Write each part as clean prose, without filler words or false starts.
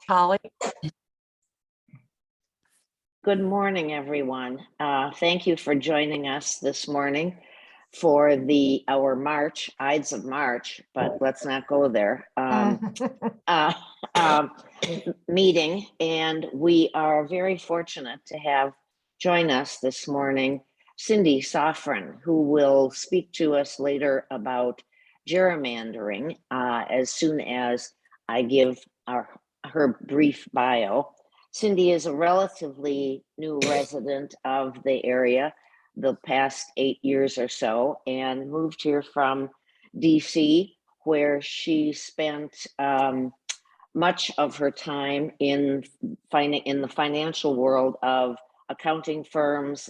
Holly. Good morning, everyone. Thank you for joining us this morning for our March, Ides of March, but let's not go there, meeting. And we are very fortunate to have join us this morning Cindy Soffrin, who will speak to us later about gerrymandering as soon as I give her brief bio. Cindy is a relatively new resident of the area the past 8 years or so, and moved here from DC, where she spent much of her time in the financial world of accounting firms,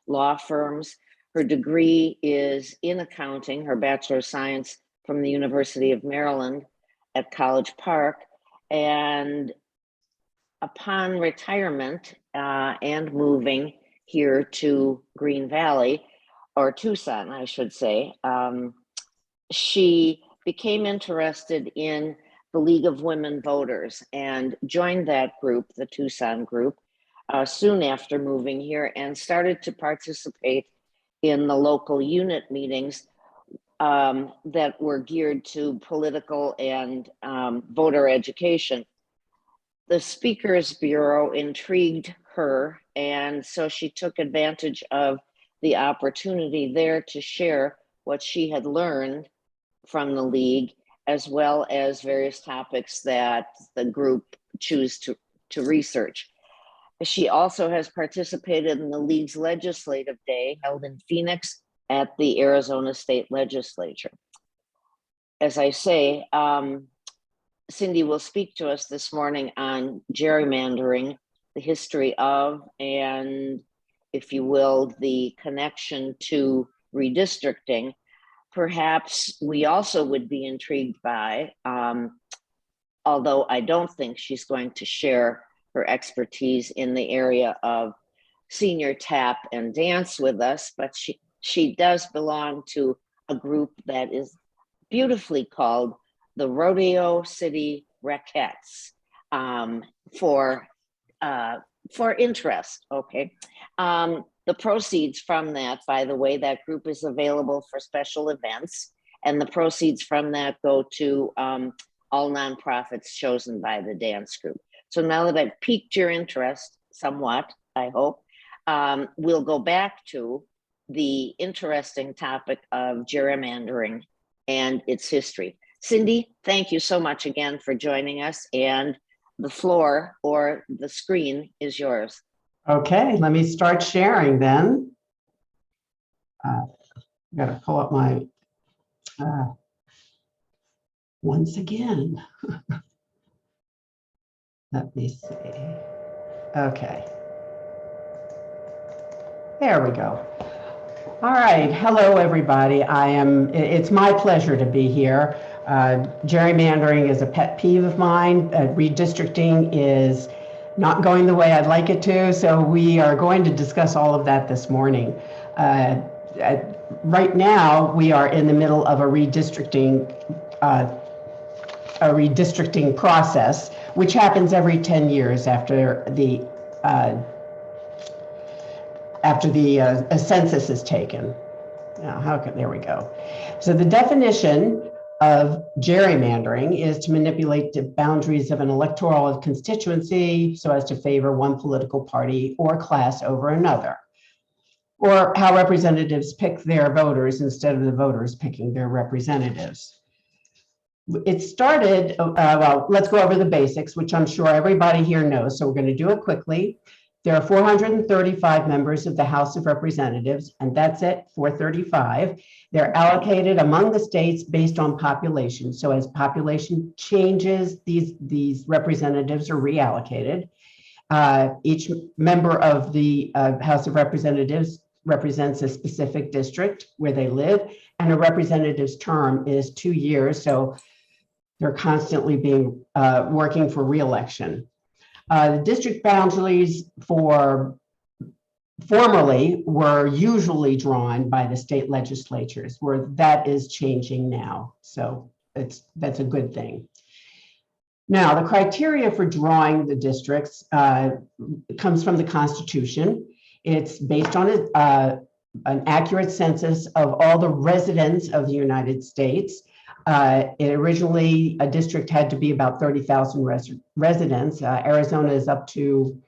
law firms. Her degree is in accounting, her Bachelor of Science from the University of Maryland at College Park. And upon retirement and moving here to Green Valley, or Tucson, I should say, she became interested in the League of Women Voters and joined that group, the Tucson group, soon after moving here, and started to participate in the local unit meetings that were geared to political and voter education. The Speakers Bureau intrigued her, and so she took advantage of the opportunity there to share what she had learned from the League, as well as various topics that the group choose to research. She also has participated in the League's Legislative Day held in Phoenix at the Arizona State Legislature. As I say, Cindy will speak to us this morning on gerrymandering, the history of, and if you will, the connection to redistricting. Perhaps we also would be intrigued by, although I don't think she's going to share her expertise in the area of senior tap and dance with us, but she does belong to a group that is beautifully called the Rodeo City Rockettes, for interest, okay? The proceeds from that, by the way, that group is available for special events, and the proceeds from that go to all nonprofits chosen by the dance group. So now that I've piqued your interest somewhat, I hope, we'll go back to the interesting topic of gerrymandering and its history. Cindy, thank you so much again for joining us, and the floor or the screen is yours. Okay, let me start sharing then. I've got to pull up my, once again. Let me see. Okay. There we go. All right, hello everybody. It's my pleasure to be here. Gerrymandering is a pet peeve of mine. Redistricting is not going the way I'd like it to, so we are going to discuss all of that this morning. Right now, we are in the middle of a redistricting process, which happens every 10 years after the census is taken. Now, there we go. So the definition of gerrymandering is to manipulate the boundaries of an electoral constituency so as to favor one political party or class over another, or how representatives pick their voters instead of the voters picking their representatives. It started, well, let's go over the basics, which I'm sure everybody here knows, so we're going to do it quickly. There are 435 members of the House of Representatives, and that's it, 435. They're allocated among the states based on population. So as population changes, these representatives are reallocated. Each member of the House of Representatives represents a specific district where they live, and a representative's term is 2 years, so they're constantly being working for re-election. The district boundaries formerly were usually drawn by the state legislatures, where that is changing now. So that's a good thing. Now, the criteria for drawing the districts comes from the Constitution. It's based on an accurate census of all the residents of the United States. Originally, a district had to be about 30,000 residents. Arizona is up to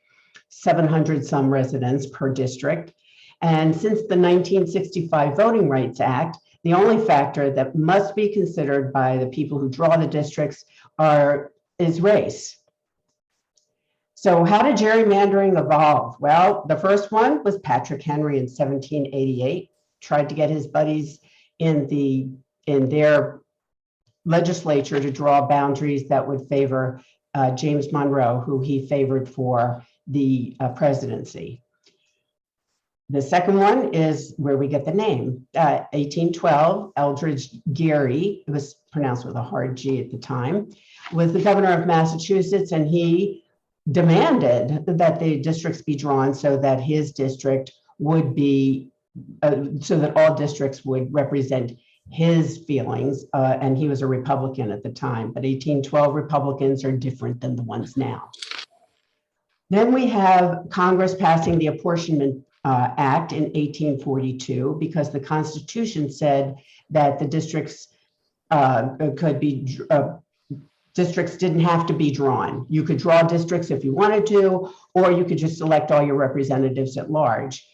700 some residents per district. And since the 1965 Voting Rights Act, the only factor that must be considered by the people who draw the districts is race. So how did gerrymandering evolve? Well, the first one was Patrick Henry in 1788, tried to get his buddies in their legislature to draw boundaries that would favor James Monroe, who he favored for the presidency. The second one is where we get the name. 1812, Eldridge Gerry, it was pronounced with a hard G at the time, was the governor of Massachusetts, and he demanded that the districts be drawn so that his district would be, so that all districts would represent his feelings, and he was a Republican at the time, but 1812 Republicans are different than the ones now. Then we have Congress passing the Apportionment Act in 1842, because the Constitution said that the districts districts didn't have to be drawn. You could draw districts if you wanted to, or you could just select all your representatives at large.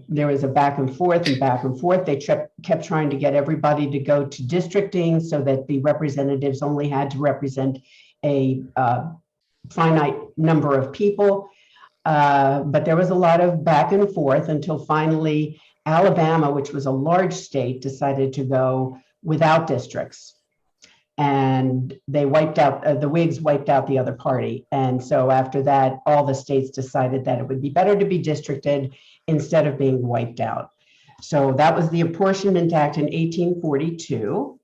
There was a back and forth and back and forth. They kept trying to get everybody to go to districting so that the representatives only had to represent a finite number of people. But there was a lot of back and forth until finally Alabama, which was a large state, decided to go without districts. And they wiped out, the Whigs wiped out the other party. And so after that, all the states decided that it would be better to be districted instead of being wiped out. So that was the Apportionment Act in 1842.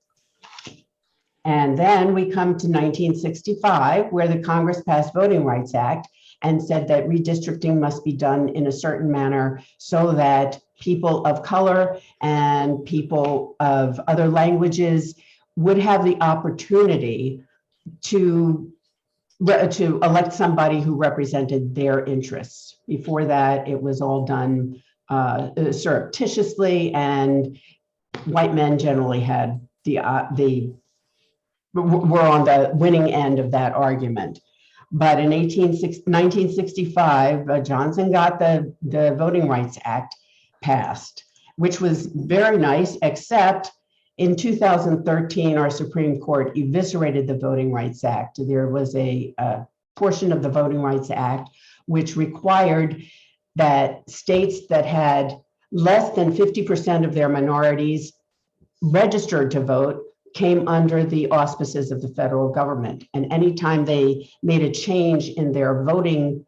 And then we come to 1965, where the Congress passed Voting Rights Act and said that redistricting must be done in a certain manner so that people of color and people of other languages would have the opportunity to elect somebody who represented their interests. Before that, it was all done surreptitiously, and white men generally had were on the winning end of that argument. But in 1965, Johnson got the Voting Rights Act passed, which was very nice, except in 2013, our Supreme Court eviscerated the Voting Rights Act. There was a portion of the Voting Rights Act which required that states that had less than 50% of their minorities registered to vote came under the auspices of the federal government. And anytime they made a change in their voting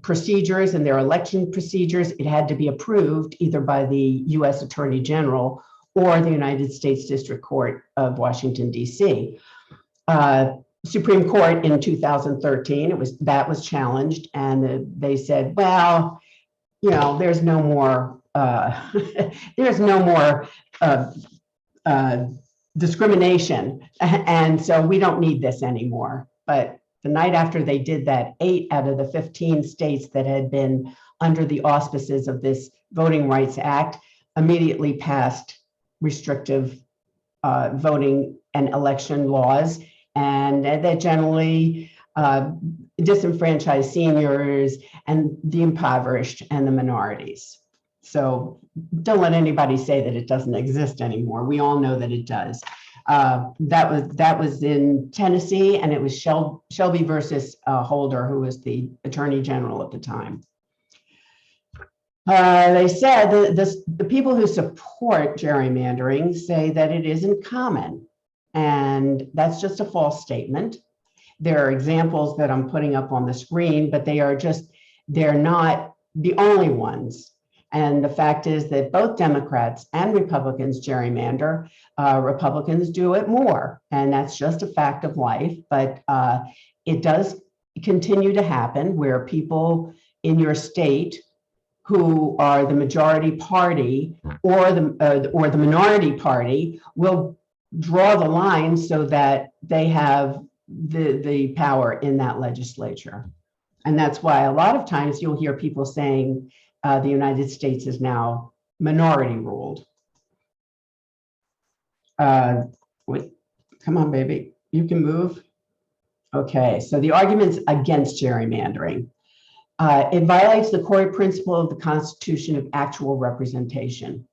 procedures and their election procedures, it had to be approved either by the US Attorney General or the United States District Court of Washington, D.C. Supreme Court in 2013, that was challenged, and they said, well, you know, there's no more discrimination, and so we don't need this anymore. But the night after they did that, 8 out of the 15 states that had been under the auspices of this Voting Rights Act immediately passed restrictive voting and election laws, and that generally disenfranchised seniors and the impoverished and the minorities. So don't let anybody say that it doesn't exist anymore. We all know that it does. That was in Tennessee, and it was Shelby versus Holder, who was the Attorney General at the time. They said that the people who support gerrymandering say that it isn't common, and that's just a false statement. There are examples that I'm putting up on the screen, but they're not the only ones. And the fact is that both Democrats and Republicans gerrymander. Republicans do it more, and that's just a fact of life. But it does continue to happen where people in your state who are the majority party or the minority party will draw the line so that they have the power in that legislature. And that's why a lot of times you'll hear people saying the United States is now minority ruled. Wait, come on, baby, you can move. Okay, so the arguments against gerrymandering. It violates the core principle of the Constitution of actual representation.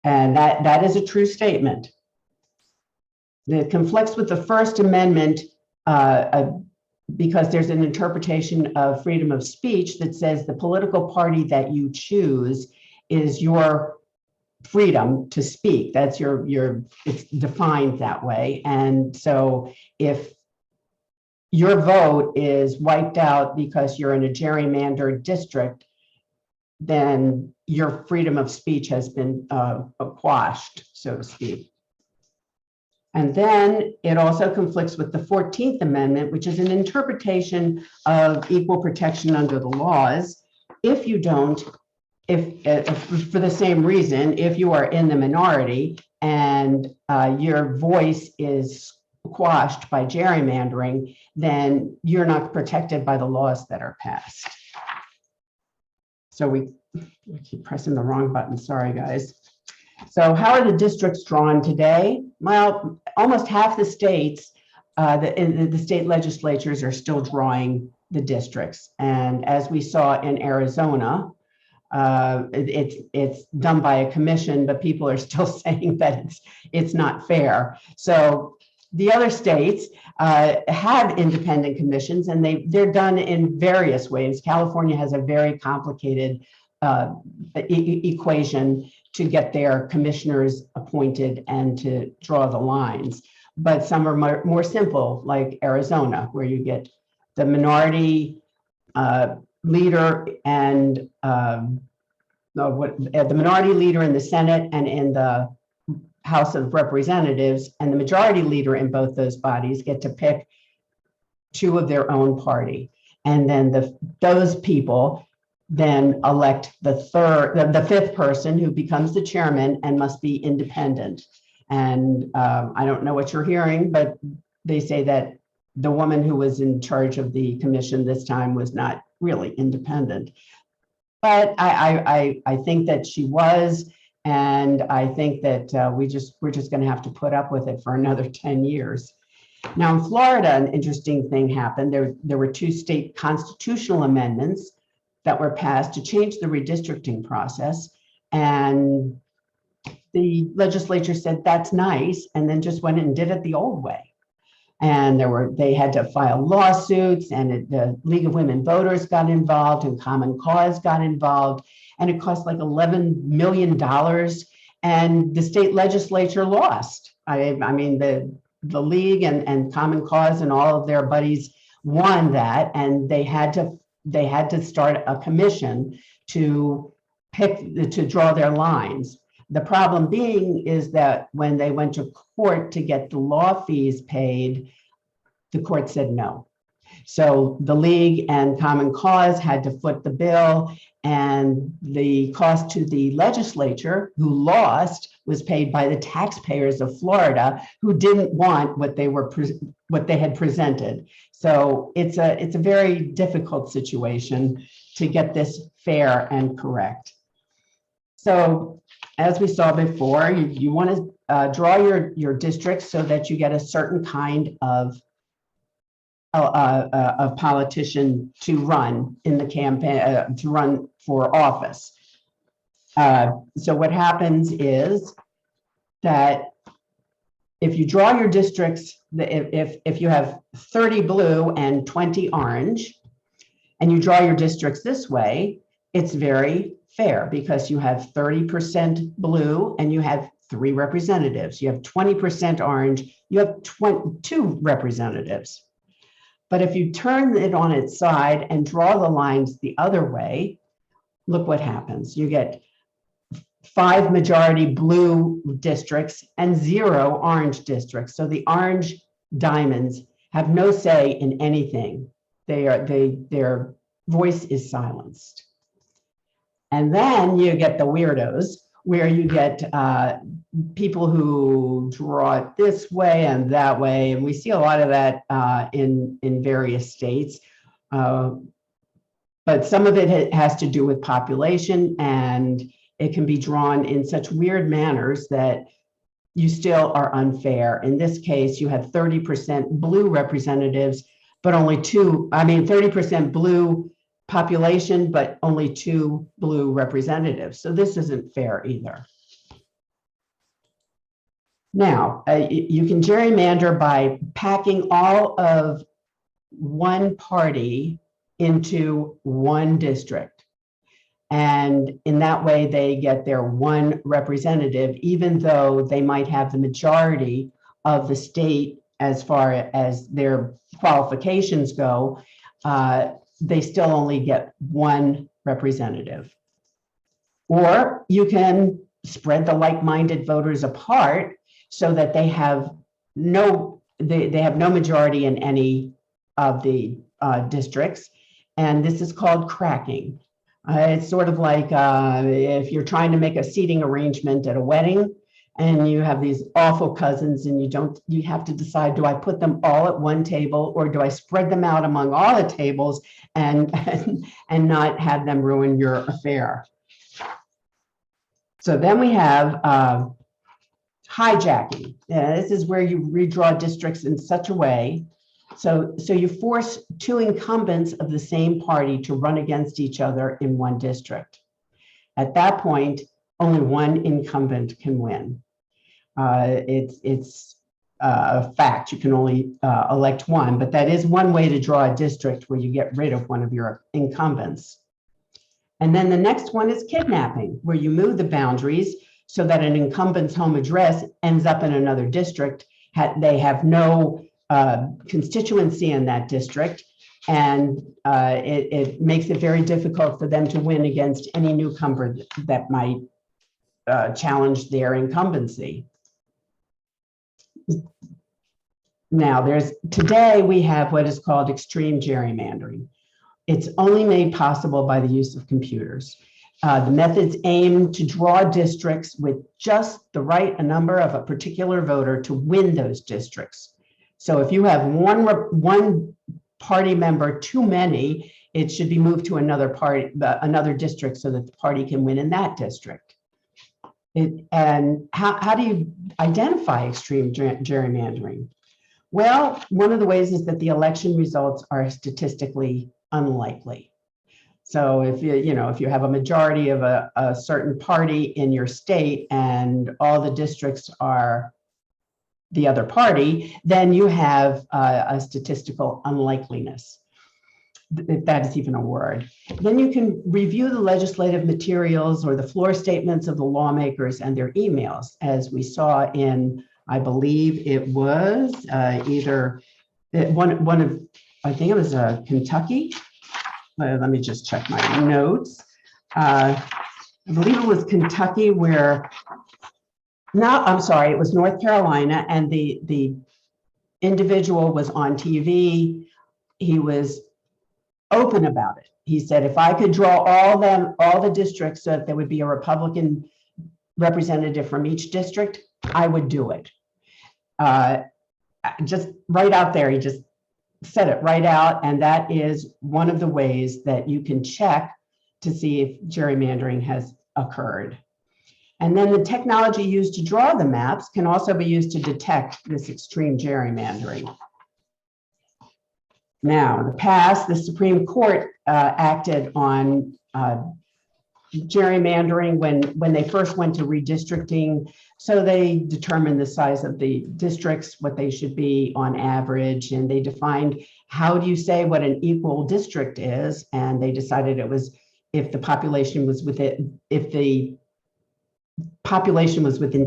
And that is a true statement. It conflicts with the First Amendment because there's an interpretation of freedom of speech that says the political party that you choose is your freedom to speak. That's it's defined that way. And so if your vote is wiped out because you're in a gerrymandered district, then your freedom of speech has been quashed, so to speak. And then it also conflicts with the 14th Amendment, which is an interpretation of equal protection under the laws. If you don't, if for the same reason, if you are in the minority and your voice is quashed by gerrymandering, then you're not protected by the laws that are passed. So I keep pressing the wrong button, sorry guys. So how are the districts drawn today? Well, almost half the states, the state legislatures are still drawing the districts. And as we saw in Arizona, it's done by a commission, but people are still saying that it's not fair. So the other states have independent commissions, and they're done in various ways. California has a very complicated equation to get their commissioners appointed and to draw the lines. But some are more simple, like Arizona, where you get the minority leader and the minority leader in the Senate and in the House of Representatives, and the majority leader in both those bodies get to pick two of their own party. And then those people then elect the fifth person, who becomes the chairman and must be independent. And I don't know what you're hearing, but they say that the woman who was in charge of the commission this time was not really independent. But I think that she was, and I think that we're just going to have to put up with it for another 10 years. Now in Florida, an interesting thing happened. There were two state constitutional amendments that were passed to change the redistricting process, and the legislature said that's nice, and then just went and did it the old way. And they had to file lawsuits, and the League of Women Voters got involved, and Common Cause got involved, and it cost like $11 million, and the state legislature lost. I mean, the League and Common Cause and all of their buddies won that, and they had to start a commission to draw their lines. The problem being is that when they went to court to get the law fees paid, the court said no. So the League and Common Cause had to foot the bill, and the cost to the legislature, who lost, was paid by the taxpayers of Florida, who didn't want what they had presented. So it's a very difficult situation to get this fair and correct. So as we saw before, you want to draw your districts so that you get a certain kind of politician to run in the campaign, to run for office. So what happens is that if you draw your districts, if you have 30 blue and 20 orange, and you draw your districts this way, it's very fair because you have 30% blue and you have 3 representatives. You have 20% orange, you have 2 representatives. But if you turn it on its side and draw the lines the other way, look what happens. You get 5 majority blue districts and 0 orange districts. So the orange diamonds have no say in anything. Their voice is silenced. And then you get the weirdos where you get people who draw it this way and that way. And we see a lot of that in various states. But some of it has to do with population, and it can be drawn in such weird manners that you still are unfair. In this case, you have 30% blue representatives, but only 30% blue population, but only 2 blue representatives. So this isn't fair either. Now, you can gerrymander by packing all of one party into one district. And in that way, they get their one representative, even though they might have the majority of the state as far as their qualifications go, they still only get one representative. Or you can spread the like-minded voters apart so that they have no majority in any of the districts. And this is called cracking. It's sort of like if you're trying to make a seating arrangement at a wedding and you have these awful cousins and you have to decide, do I put them all at one table or do I spread them out among all the tables and not have them ruin your affair? So then we have hijacking. This is where you redraw districts in such a way so you force 2 incumbents of the same party to run against each other in one district. At that point, only one incumbent can win. It's a fact. You can only elect one, but that is one way to draw a district where you get rid of one of your incumbents. And then the next one is kidnapping, where you move the boundaries so that an incumbent's home address ends up in another district. They have no constituency in that district, and it makes it very difficult for them to win against any newcomer that might challenge their incumbency. Now, today we have what is called extreme gerrymandering. It's only made possible by the use of computers. The methods aim to draw districts with just the right number of a particular voter to win those districts. So if you have one party member too many, it should be moved to another district so that the party can win in that district. And how do you identify extreme gerrymandering? Well, one of the ways is that the election results are statistically unlikely. So if you have a majority of a certain party in your state and all the districts are the other party, then you have a statistical unlikeliness, if that is even a word. Then you can review the legislative materials or the floor statements of the lawmakers and their emails, as we saw in, I believe it was I think it was Kentucky. Let me just check my notes. I believe it was Kentucky it was North Carolina, and the individual was on TV. He was open about it. He said, if I could draw all the districts so that there would be a Republican representative from each district, I would do it. Just right out there, he just said it right out, and that is one of the ways that you can check to see if gerrymandering has occurred. And then the technology used to draw the maps can also be used to detect this extreme gerrymandering. Now, in the past, the Supreme Court acted on gerrymandering when they first went to redistricting. So they determined the size of the districts, what they should be on average, and they defined how do you say what an equal district is, and they decided it was if the population was within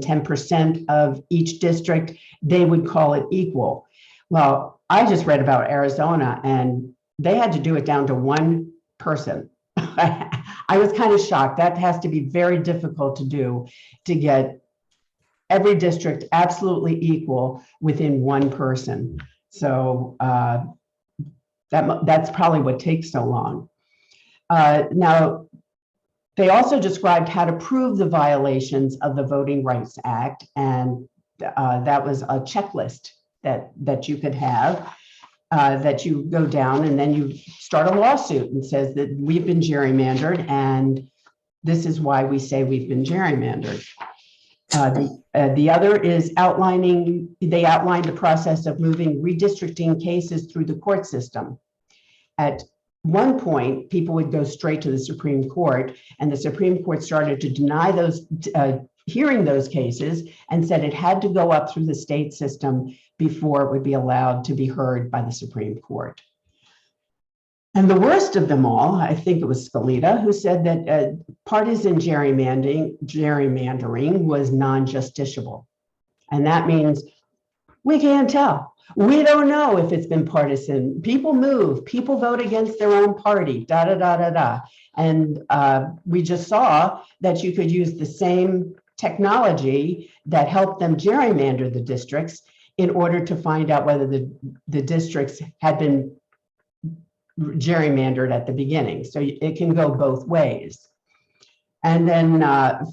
10% of each district, they would call it equal. Well, I just read about Arizona, and they had to do it down to one person. I was kind of shocked. That has to be very difficult to do, to get every district absolutely equal within one person. So that's probably what takes so long. Now, They also described how to prove the violations of the Voting Rights Act, and that was a checklist that you could have, that you go down and then you start a lawsuit and says that we've been gerrymandered and this is why we say we've been gerrymandered. The other is they outlined the process of moving redistricting cases through the court system. At one point, people would go straight to the Supreme Court, and the Supreme Court started to deny those hearing those cases and said it had to go up through the state system before it would be allowed to be heard by the Supreme Court. And the worst of them all, I think it was Scalia, who said that partisan gerrymandering was non-justiciable. And that means we can't tell. We don't know if it's been partisan. People move, people vote against their own party, da, da, da, da, da. And we just saw that you could use the same technology that helped them gerrymander the districts in order to find out whether the districts had been gerrymandered at the beginning. So it can go both ways. And then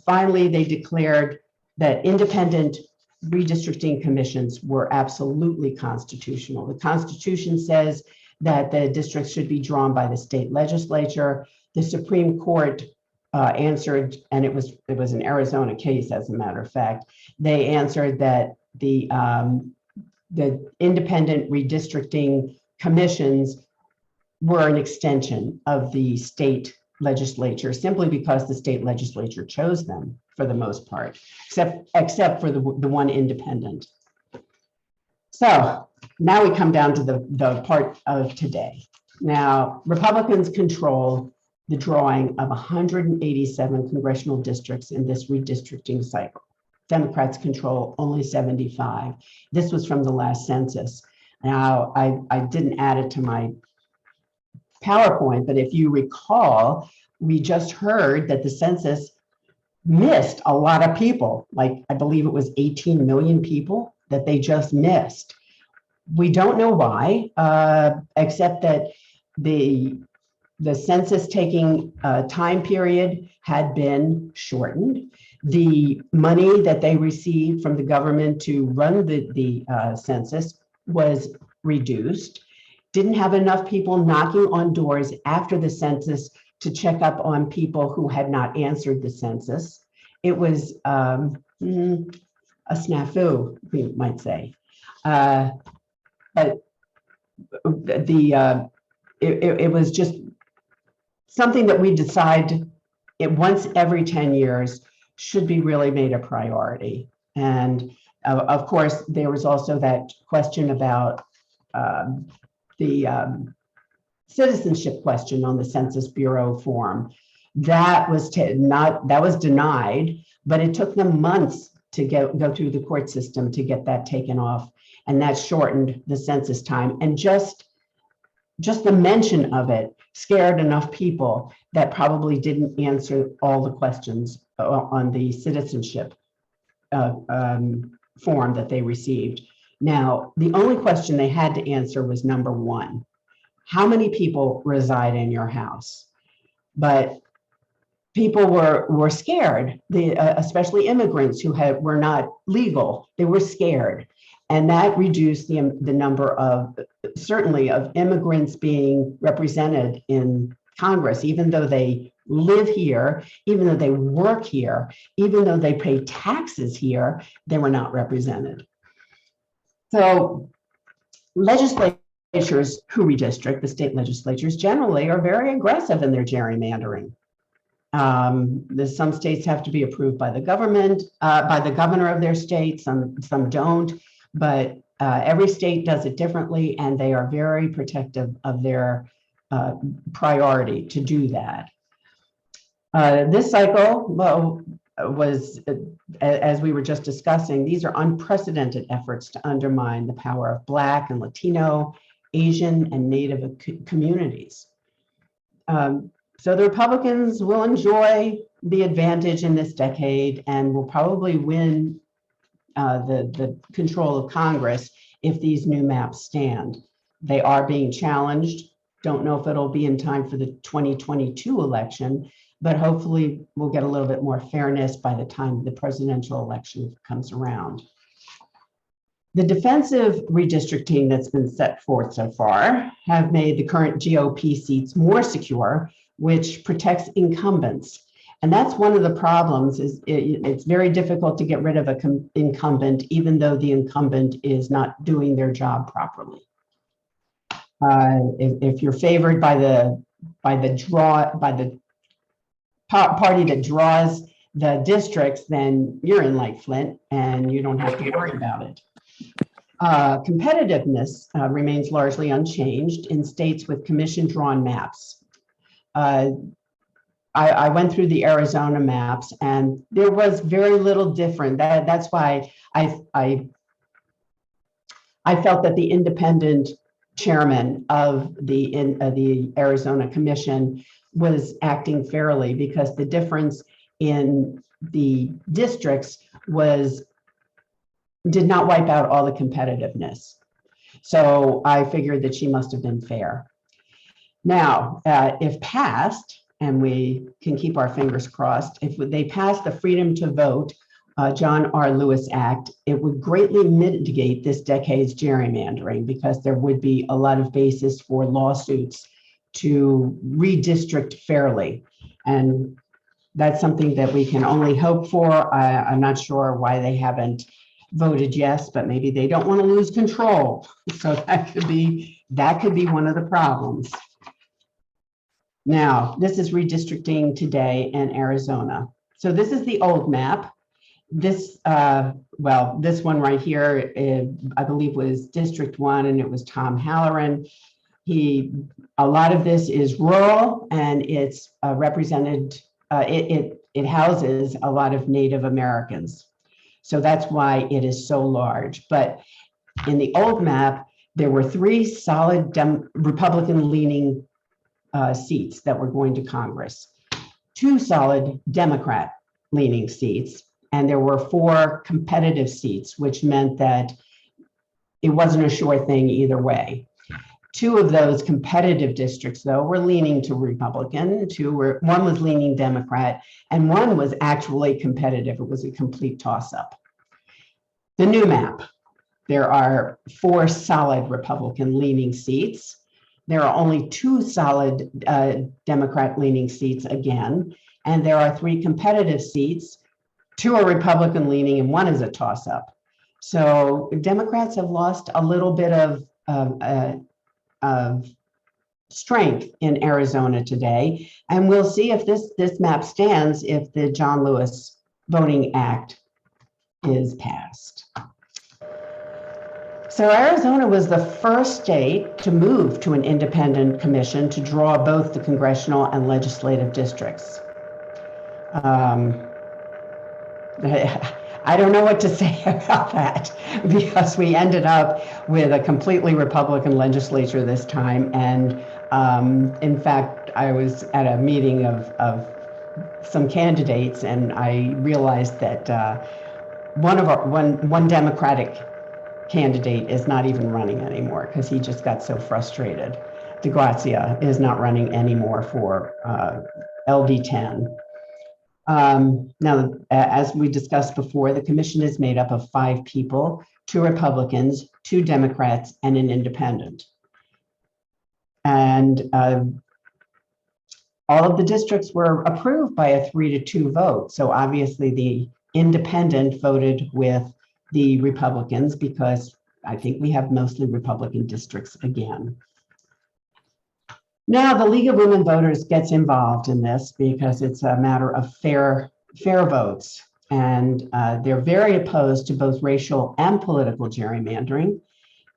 finally, they declared that independent redistricting commissions were absolutely constitutional. The Constitution says that the districts should be drawn by the state legislature. The Supreme Court answered, and it was an Arizona case, as a matter of fact. They answered that the independent redistricting commissions were an extension of the state legislature, simply because the state legislature chose them for the most part, except for the one independent. So now we come down to the part of today. Now, Republicans control the drawing of 187 congressional districts in this redistricting cycle. Democrats control only 75. This was from the last census. Now, I didn't add it to my PowerPoint, but if you recall, we just heard that the census missed a lot of people, like I believe it was 18 million people that they just missed. We don't know why, except that the census taking time period had been shortened. The money that they received from the government to run the census was reduced. Didn't have enough people knocking on doors after the census to check up on people who had not answered the census. It was a snafu, we might say. But it was just something that we decide once every 10 years should be really made a priority. And of course, there was also that question about the citizenship question on the Census Bureau form. That was denied, but it took them months to go through the court system to get that taken off, and that shortened the census time. And just the mention of it scared enough people that probably didn't answer all the questions on the citizenship form that they received. Now, the only question they had to answer was number one: how many people reside in your house? But people were scared, especially immigrants who were not legal. They were scared, and that reduced the number of, certainly, of immigrants being represented in Congress, even though they live here, even though they work here, even though they pay taxes here, they were not represented. So legislatures who redistrict, the state legislatures generally, are very aggressive in their gerrymandering. Some states have to be approved by the government, by the governor of their state, some don't, but every state does it differently, and they are very protective of their priority to do that. This cycle was, as we were just discussing, these are unprecedented efforts to undermine the power of Black and Latino, Asian, and Native communities. So the Republicans will enjoy the advantage in this decade and will probably win the control of Congress if these new maps stand. They are being challenged. Don't know if it'll be in time for the 2022 election, but hopefully we'll get a little bit more fairness by the time the presidential election comes around. The defensive redistricting that's been set forth so far have made the current GOP seats more secure, which protects incumbents. And that's one of the problems, is it's very difficult to get rid of an incumbent, even though the incumbent is not doing their job properly. If you're favored by the party that draws the districts, then you're in like Flint and you don't have to worry about it. Competitiveness remains largely unchanged in states with commission-drawn maps. I went through the Arizona maps, and there was very little different. That's why I felt that the independent chairman of the Arizona Commission was acting fairly, because the difference in the districts did not wipe out all the competitiveness. So I figured that she must have been fair. Now, if passed, and we can keep our fingers crossed, if they pass the Freedom to Vote John R. Lewis Act, it would greatly mitigate this decade's gerrymandering, because there would be a lot of basis for lawsuits to redistrict fairly. And that's something that we can only hope for. I'm not sure why they haven't voted yes, but maybe they don't want to lose control. So that could be one of the problems. Now, this is redistricting today in Arizona. So this is the old map. This, this one right here, I believe was District 1, and it was Tom Halloran. A lot of this is rural, and it's represented, it houses a lot of Native Americans. So that's why it is so large. But in the old map, there were 3 solid Republican-leaning seats that were going to Congress, 2 solid Democrat-leaning seats, and there were 4 competitive seats, which meant that it wasn't a sure thing either way. 2 of those competitive districts, though, were leaning to Republican, one was leaning Democrat, and one was actually competitive. It was a complete toss-up. The new map, there are 4 solid Republican-leaning seats. There are only 2 solid Democrat-leaning seats again, and there are 3 competitive seats. 2 are Republican-leaning, and 1 is a toss-up. So Democrats have lost a little bit of strength in Arizona today, and we'll see if this map stands if the John Lewis Voting Act is passed. So Arizona was the first state to move to an independent commission to draw both the congressional and legislative districts. I don't know what to say about that, because we ended up with a completely Republican legislature this time. And in fact, I was at a meeting of some candidates, and I realized that one Democratic candidate is not even running anymore, because he just got so frustrated. DeGrazia is not running anymore for LD10. Now, as we discussed before, the commission is made up of 5 people, 2 Republicans, 2 Democrats, and an independent. And all of the districts were approved by a 3-2 vote. So obviously the independent voted with the Republicans, because I think we have mostly Republican districts again. Now, the League of Women Voters gets involved in this because it's a matter of fair votes. And they're very opposed to both racial and political gerrymandering.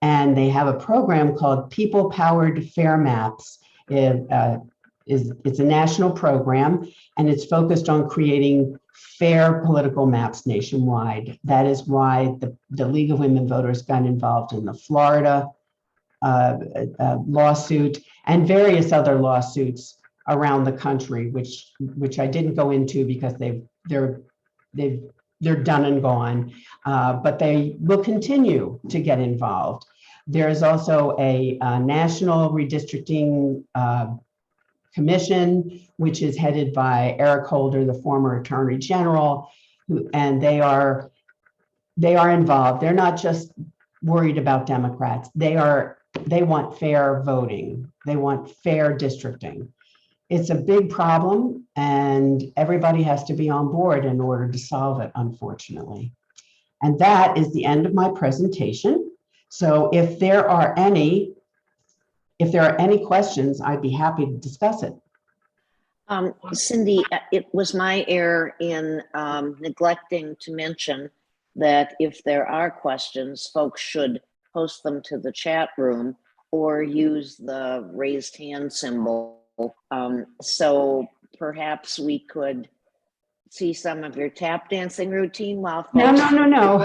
And they have a program called People Powered Fair Maps. It's a national program, and it's focused on creating fair political maps nationwide. That is why the League of Women Voters got involved in the Florida lawsuit and various other lawsuits around the country, which I didn't go into because they're done and gone, but they will continue to get involved. There is also a national redistricting Commission, which is headed by Eric Holder, the former Attorney General, and they are involved. They're not just worried about Democrats. They want fair voting. They want fair districting. It's a big problem, and everybody has to be on board in order to solve it, unfortunately. And that is the end of my presentation. So if there are any questions, I'd be happy to discuss it. Cindy, it was my error in neglecting to mention that if there are questions, folks should post them to the chat room or use the raised hand symbol. So perhaps we could see some of your tap dancing routine while folks... No.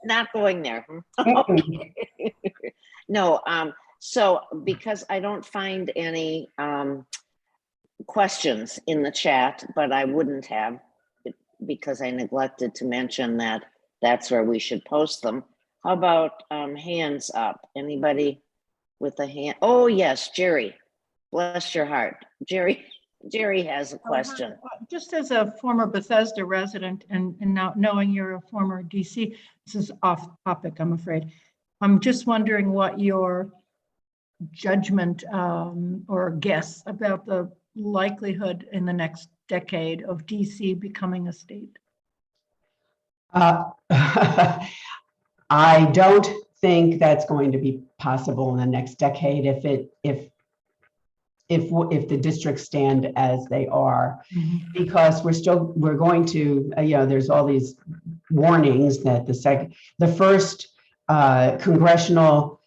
Not going there. Okay. No, so because I don't find any questions in the chat, but I wouldn't have, because I neglected to mention that that's where we should post them. How about hands up? Anybody with a hand? Oh yes, Jerry, bless your heart. Jerry has a question. Just as a former Bethesda resident and now knowing you're a former DC, this is off topic, I'm afraid. I'm just wondering what your judgment or guess about the likelihood in the next decade of DC becoming a state. I don't think that's going to be possible in the next decade if the districts stand as they are, because we're going to, there's all these warnings that the first congressional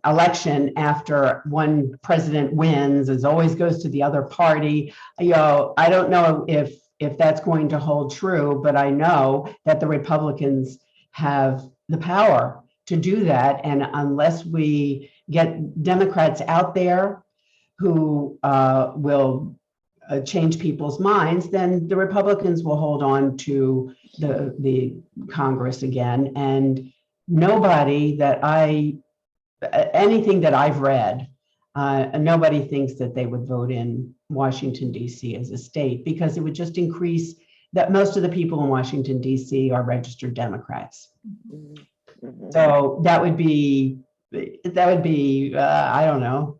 election after one president wins always goes to the other party. I don't know if that's going to hold true, but I know that the Republicans have the power to do that, and unless we get Democrats out there who will change people's minds, then the Republicans will hold on to the Congress again. And nobody that anything that I've read, nobody thinks that they would vote in Washington, D.C. as a state, because it would just increase that most of the people in Washington, D.C. are registered Democrats. So that would be I don't know,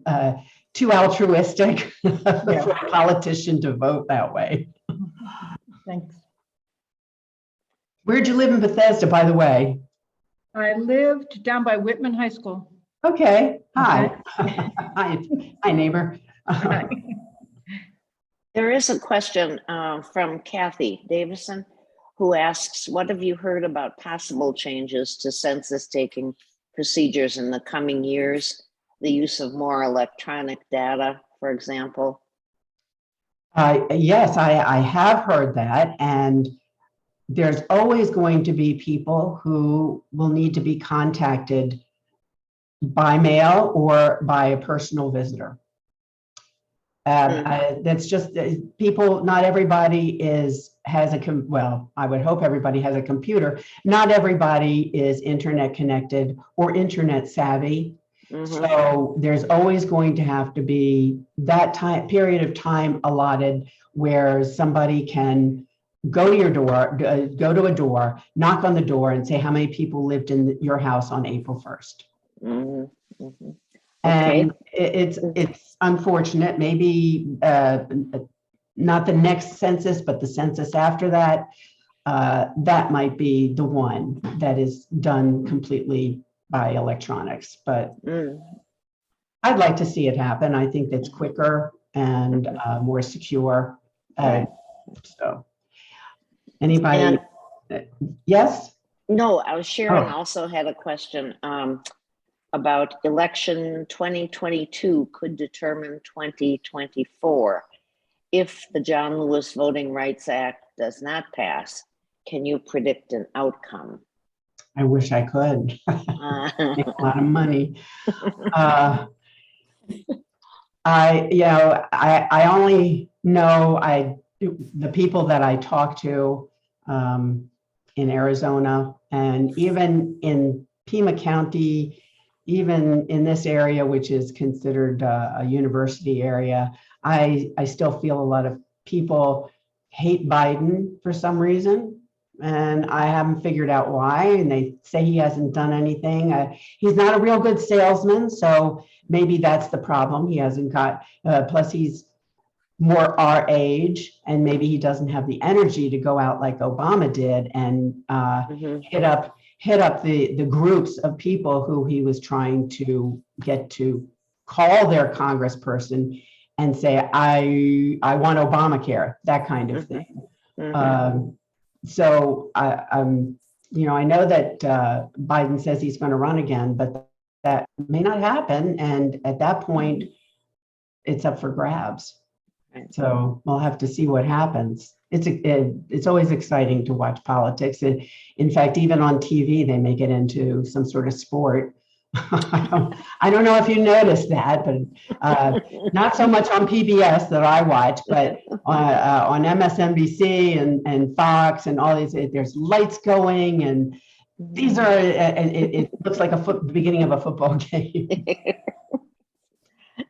too altruistic for a politician to vote that way. Thanks. Where'd you live in Bethesda, by the way? I lived down by Whitman High School. Okay. Hi. Hi, neighbor. Hi. There is a question from Kathy Davison, who asks, what have you heard about possible changes to census taking procedures in the coming years? The use of more electronic data, for example? Yes, I have heard that. And there's always going to be people who will need to be contacted by mail or by a personal visitor. That's just people, not everybody has well, I would hope everybody has a computer. Not everybody is internet connected or internet savvy. So there's always going to have to be that period of time allotted where somebody can go to your door, go to a door, knock on the door and say how many people lived in your house on April 1st. And it's unfortunate, maybe not the next census, but the census after that, that might be the one that is done completely by electronics. But I'd like to see it happen. I think that's quicker and more secure. So anybody? Yes? No, I was Sharon also had a question about election 2022 could determine 2024. If the John Lewis Voting Rights Act does not pass, can you predict an outcome? I wish I could. Make a lot of money. I only know the people that I talk to in Arizona, and even in Pima County, even in this area, which is considered a university area, I still feel a lot of people hate Biden for some reason. And I haven't figured out why. And they say he hasn't done anything. He's not a real good salesman. So maybe that's the problem. He hasn't got, plus he's more our age, and maybe he doesn't have the energy to go out like Obama did and hit up the groups of people who he was trying to get to call their congressperson and say, I want Obamacare, that kind of thing. So I'm, I know that Biden says he's going to run again, but that may not happen. And at that point, it's up for grabs. So we'll have to see what happens. It's always exciting to watch politics. In fact, even on TV, they make it into some sort of sport. I don't know if you noticed that, but not so much on PBS that I watch, but on MSNBC and Fox and all these, there's lights going, and these are, it looks like the beginning of a football game.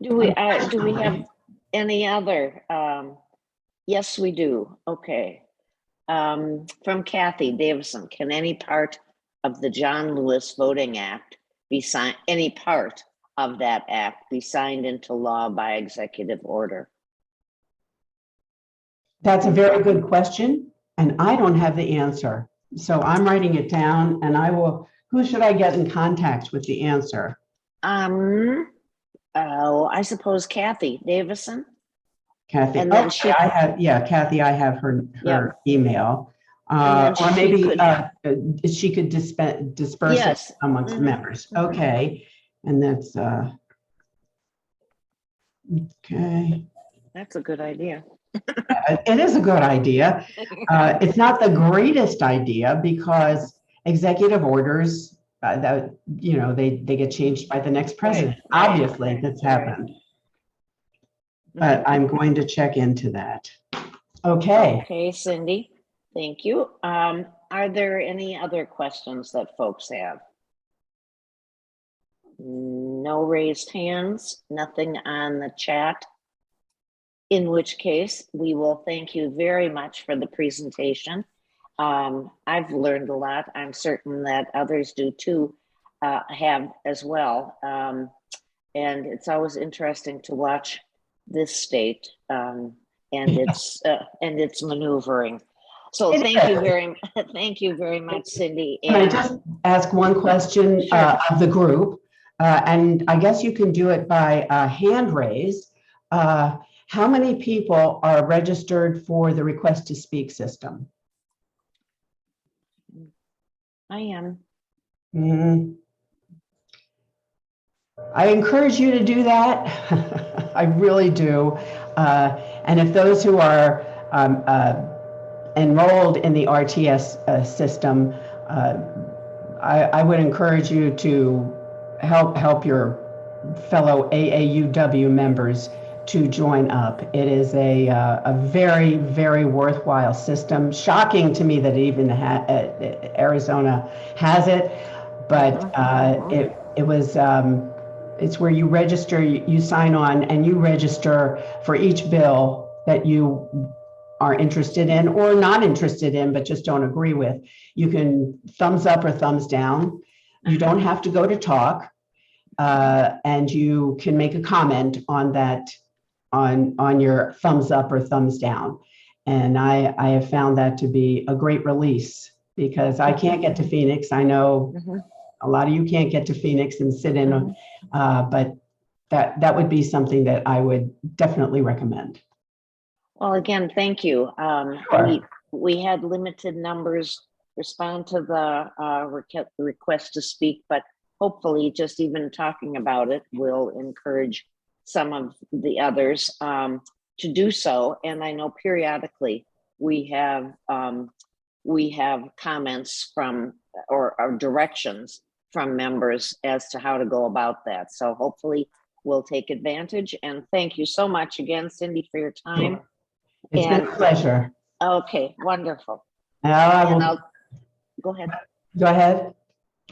Do we have any other? Yes, we do. Okay. From Kathy Davison, can any part of the John Lewis Voting Act be signed, any part of that act be signed into law by executive order? That's a very good question, and I don't have the answer. So I'm writing it down, and who should I get in contact with the answer? I suppose Kathy Davison. Kathy, and then Kathy, I have her email. Or maybe she could disperse it amongst the members. Okay, and that's okay. That's a good idea. It is a good idea. It's not the greatest idea because executive orders that they get changed by the next president. Right. Obviously, that's happened. But I'm going to check into that. Okay. Okay, Cindy. Thank you. Are there any other questions that folks have? No raised hands, nothing on the chat. In which case, we will thank you very much for the presentation. I've learned a lot. I'm certain that others do too, have as well. And it's always interesting to watch this state and its maneuvering. So thank you very much, Cindy. Can I just ask one question of the group? And I guess you can do it by hand raise. How many people are registered for the request to speak system? I am. I encourage you to do that. I really do. And if those who are enrolled in the RTS system, I would encourage you to help your fellow AAUW members to join up. It is a very, very worthwhile system. Shocking to me that even Arizona has it, but it's where you register, you sign on, and you register for each bill that you are interested in or not interested in, but just don't agree with. You can thumbs up or thumbs down. You don't have to go to talk, and you can make a comment on that, on your thumbs up or thumbs down. And I have found that to be a great release because I can't get to Phoenix. I know a lot of you can't get to Phoenix and sit in, but that would be something that I would definitely recommend. Well, again, thank you. Sure. We had limited numbers respond to the request to speak, but hopefully just even talking about it will encourage some of the others to do so. And I know periodically we have comments from or directions from members as to how to go about that. So hopefully we'll take advantage. And thank you so much again, Cindy, for your time. It's been a pleasure. Okay, wonderful. Now go ahead. Go ahead.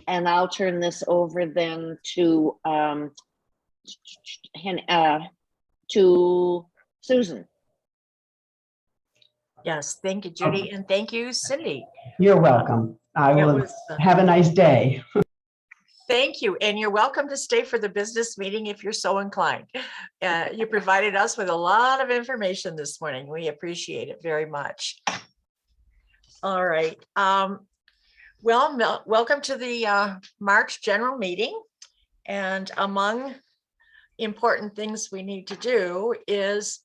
And I'll turn this over then to Susan. Yes, thank you, Judy, and thank you, Cindy. You're welcome. I will have a nice day. Thank you, and you're welcome to stay for the business meeting if you're so inclined. You provided us with a lot of information this morning. We appreciate it very much. All right. Well, welcome to the March general meeting. And among important things we need to do is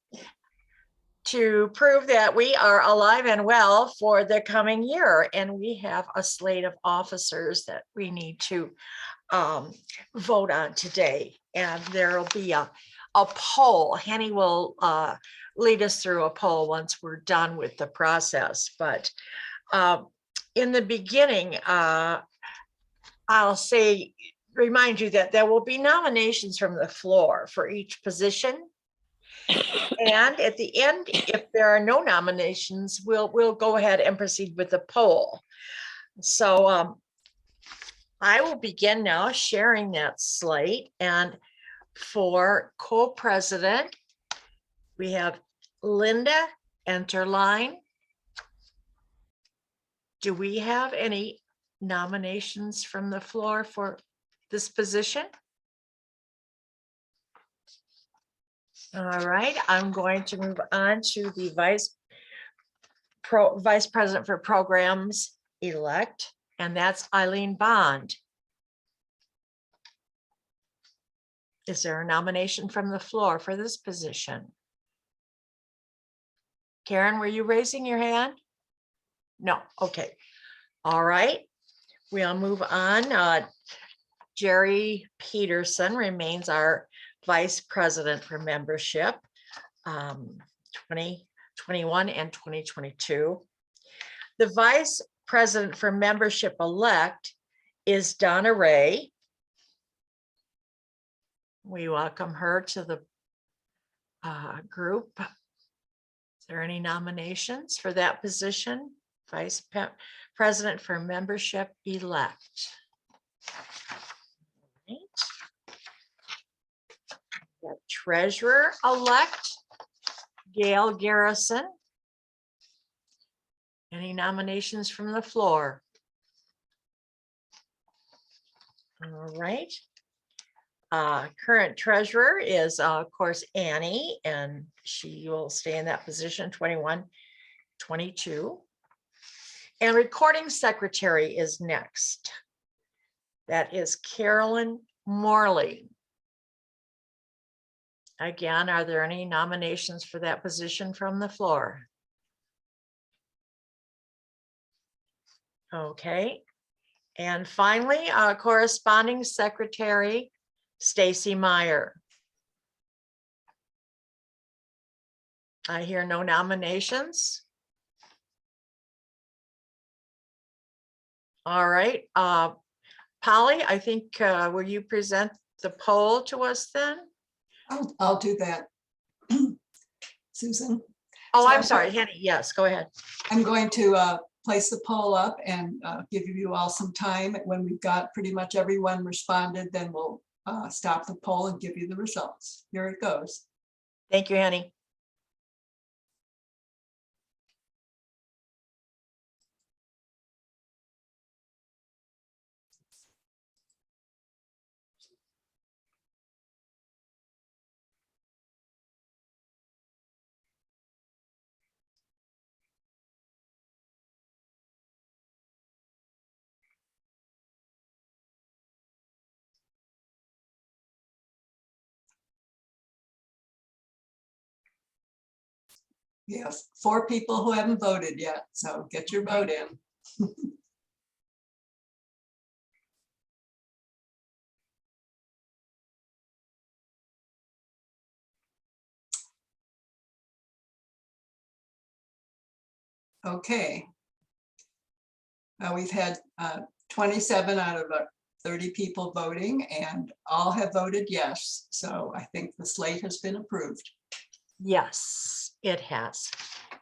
to prove that we are alive and well for the coming year. And we have a slate of officers that we need to vote on today. And there will be a poll. Henny will lead us through a poll once we're done with the process. But in the beginning, I'll remind you that there will be nominations from the floor for each position. And at the end, if there are no nominations, we'll go ahead and proceed with the poll. So I will begin now sharing that slate. And for co-president, we have Linda Enterline. Do we have any nominations from the floor for this position? All right, I'm going to move on to the vice president for programs elect, and that's Eileen Bond. Is there a nomination from the floor for this position? Karen, were you raising your hand? No, okay. All right, we'll move on. Jerry Peterson remains our vice president for membership, 2021 and 2022. The vice president for membership elect is Donna Ray. We welcome her to the group. Is there any nominations for that position? Vice president for membership elect. Right. Treasurer elect Gail Garrison. Any nominations from the floor? All right. Current treasurer is of course Annie, and she will stay in that position 21, 22. And recording secretary is next. That is Carolyn Morley. Again, are there any nominations for that position from the floor? Okay. And finally, corresponding secretary, Stacy Meyer. I hear no nominations. All right. Polly, I think, will you present the poll to us then? I'll do that. Susan. Oh, So I'm sorry, Henny. Yes, go ahead. I'm going to place the poll up and give you all some time. When we've got pretty much everyone responded, then we'll stop the poll and give you the results. Here it goes. Thank you, Henny. Yes, 4 people who haven't voted yet, so get your vote in. Okay. We've had 27 out of 30 people voting, and all have voted yes. So I think the slate has been approved. Yes, it has.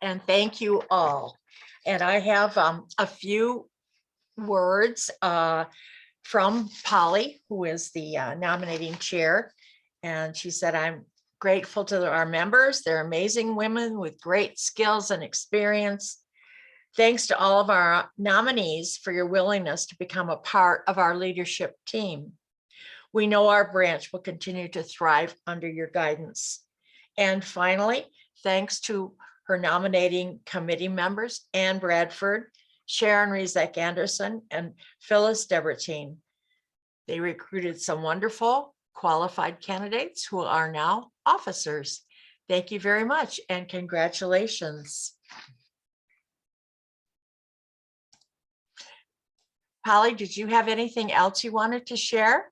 And thank you all. And I have a few words from Polly, who is the nominating chair. And she said, I'm grateful to our members. They're amazing women with great skills and experience. Thanks to all of our nominees for your willingness to become a part of our leadership team. We know our branch will continue to thrive under your guidance. And finally, thanks to her nominating committee members, Ann Bradford, Sharon Rizek Anderson, and Phyllis Debertine. They recruited some wonderful, qualified candidates who are now officers. Thank you very much and congratulations. Polly, did you have anything else you wanted to share?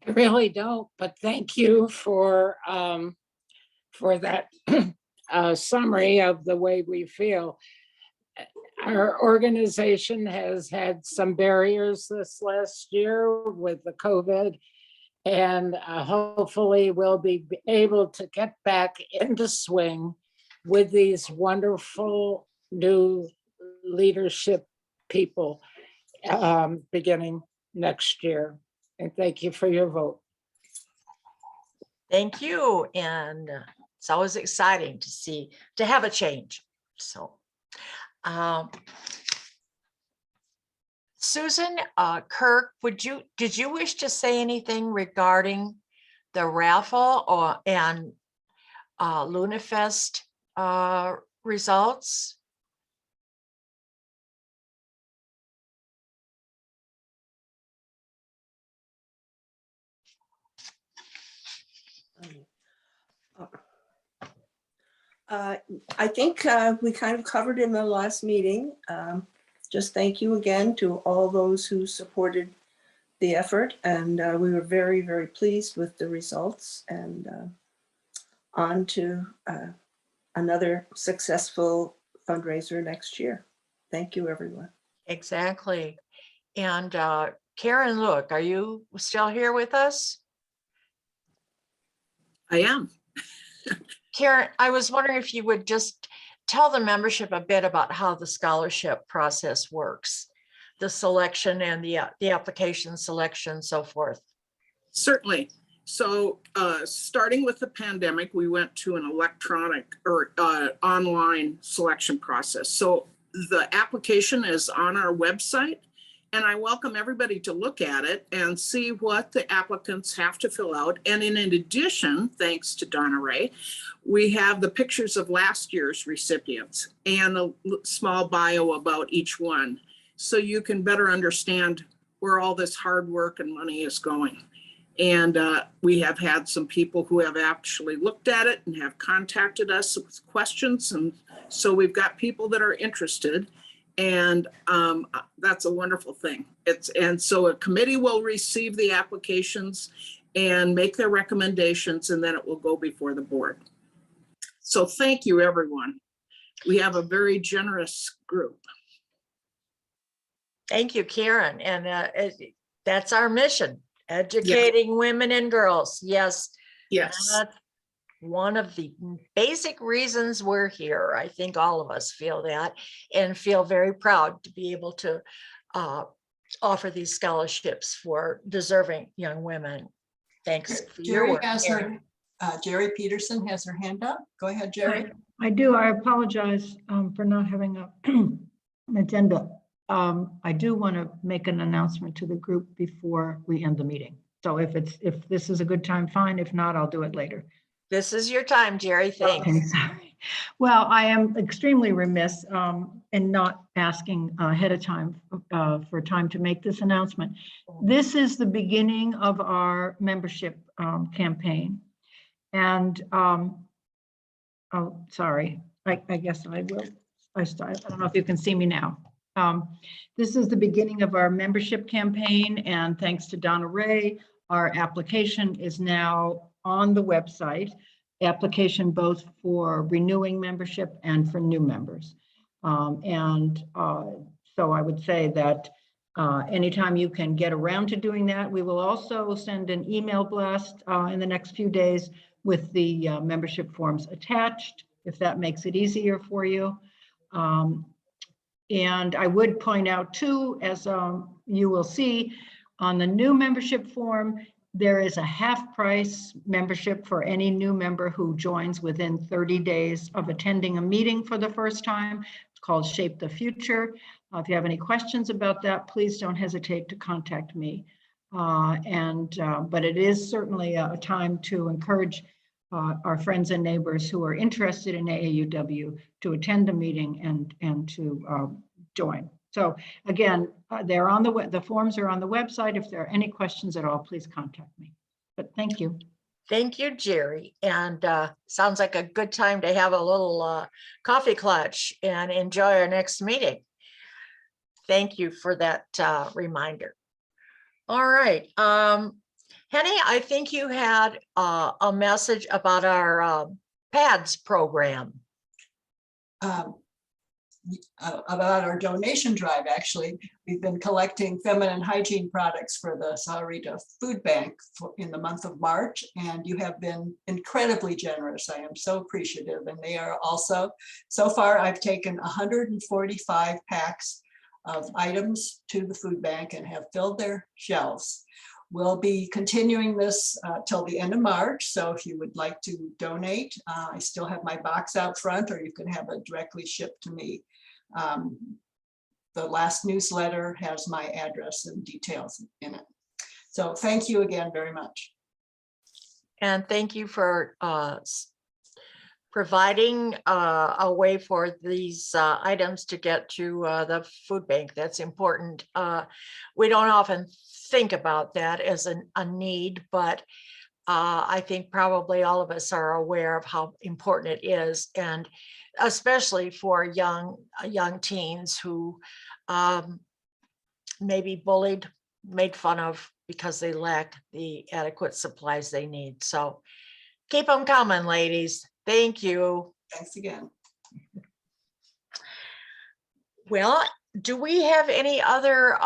I really don't, but thank you for that summary of the way we feel. Our organization has had some barriers this last year with the COVID, and hopefully we'll be able to get back into swing with these wonderful new leadership people beginning next year. And thank you for your vote. Thank you. And it's always exciting to have a change. So, Susan, Kirk, did you wish to say anything regarding the raffle and LunaFest results? I think we kind of covered in the last meeting. Just thank you again to all those who supported the effort, and we were very, very pleased with the results, and on to another successful fundraiser next year. Thank you, everyone. Exactly. And Karen, look, are you still here with us? I am. Karen, I was wondering if you would just tell the membership a bit about how the scholarship process works, the selection and the application selection, so forth. Certainly. So starting with the pandemic, we went to an electronic or online selection process. So the application is on our website, and I welcome everybody to look at it and see what the applicants have to fill out. And in addition, thanks to Donna Ray, we have the pictures of last year's recipients and a small bio about each one, so you can better understand where all this hard work and money is going. And we have had some people who have actually looked at it and have contacted us with questions. And so we've got people that are interested, and that's a wonderful thing. And so a committee will receive the applications and make their recommendations, and then it will go before the board. So thank you, everyone. We have a very generous group. Thank you, Karen. And that's our mission, educating women and girls. Yes. Yes. That's one of the basic reasons we're here. I think all of us feel that and feel very proud to be able to offer these scholarships for deserving young women. Thanks for your work. Jerry Peterson has her hand up. Go ahead, Jerry. I do. I apologize for not having an agenda. I do want to make an announcement to the group before we end the meeting. So if this is a good time, fine. If not, I'll do it later. This is your time, Jerry. Thanks. Okay, sorry. Well, I am extremely remiss in not asking ahead of time for time to make this announcement. This is the beginning of our membership campaign. And oh, sorry, I guess I will. I don't know if you can see me now. This is the beginning of our membership campaign, and thanks to Donna Ray, our application is now on the website, application both for renewing membership and for new members. So I would say that anytime you can get around to doing that, we will also send an email blast in the next few days with the membership forms attached, if that makes it easier for you. And I would point out too, as you will see on the new membership form, there is a half price membership for any new member who joins within 30 days of attending a meeting for the first time. It's called Shape the Future. If you have any questions about that, please don't hesitate to contact me. But it is certainly a time to encourage our friends and neighbors who are interested in AAUW to attend a meeting and to join. So again, they're on the forms are on the website. If there are any questions at all, please contact me. But thank you. Thank you, Jerry. And sounds like a good time to have a little coffee clutch and enjoy our next meeting. Thank you for that reminder. All right. Henny, I think you had a message about our PADS program. About our donation drive, actually. We've been collecting feminine hygiene products for the Sahuarita Food Bank in the month of March, and you have been incredibly generous. I am so appreciative. And they are also, so far I've taken 145 packs of items to the food bank and have filled their shelves. We'll be continuing this till the end of March. So if you would like to donate, I still have my box out front, or you can have it directly shipped to me. The last newsletter has my address and details in it. So thank you again very much. And thank you for providing a way for these items to get to the food bank. That's important. We don't often think about that as a need, but I think probably all of us are aware of how important it is, and especially for young teens who may be bullied, made fun of because they lack the adequate supplies they need. So keep them coming, ladies. Thank you. Thanks again. Well, do we have any other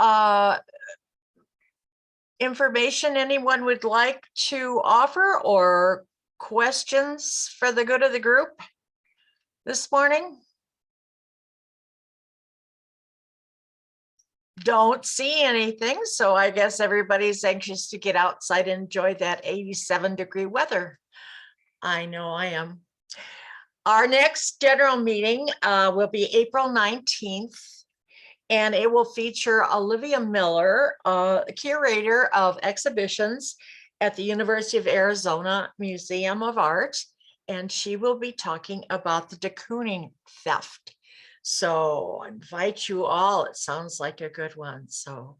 information anyone would like to offer, or questions for the good of the group this morning? Don't see anything, so I guess everybody's anxious to get outside and enjoy that 87-degree weather. I know I am. Our next general meeting will be April 19th. And it will feature Olivia Miller, curator of exhibitions at the University of Arizona Museum of Art. And she will be talking about the de Kooning theft. So I invite you all. It sounds like a good one. So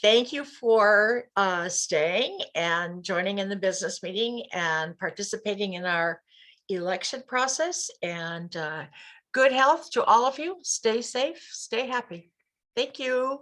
thank you for staying and joining in the business meeting and participating in our election process. And good health to all of you. Stay safe, stay happy. Thank you.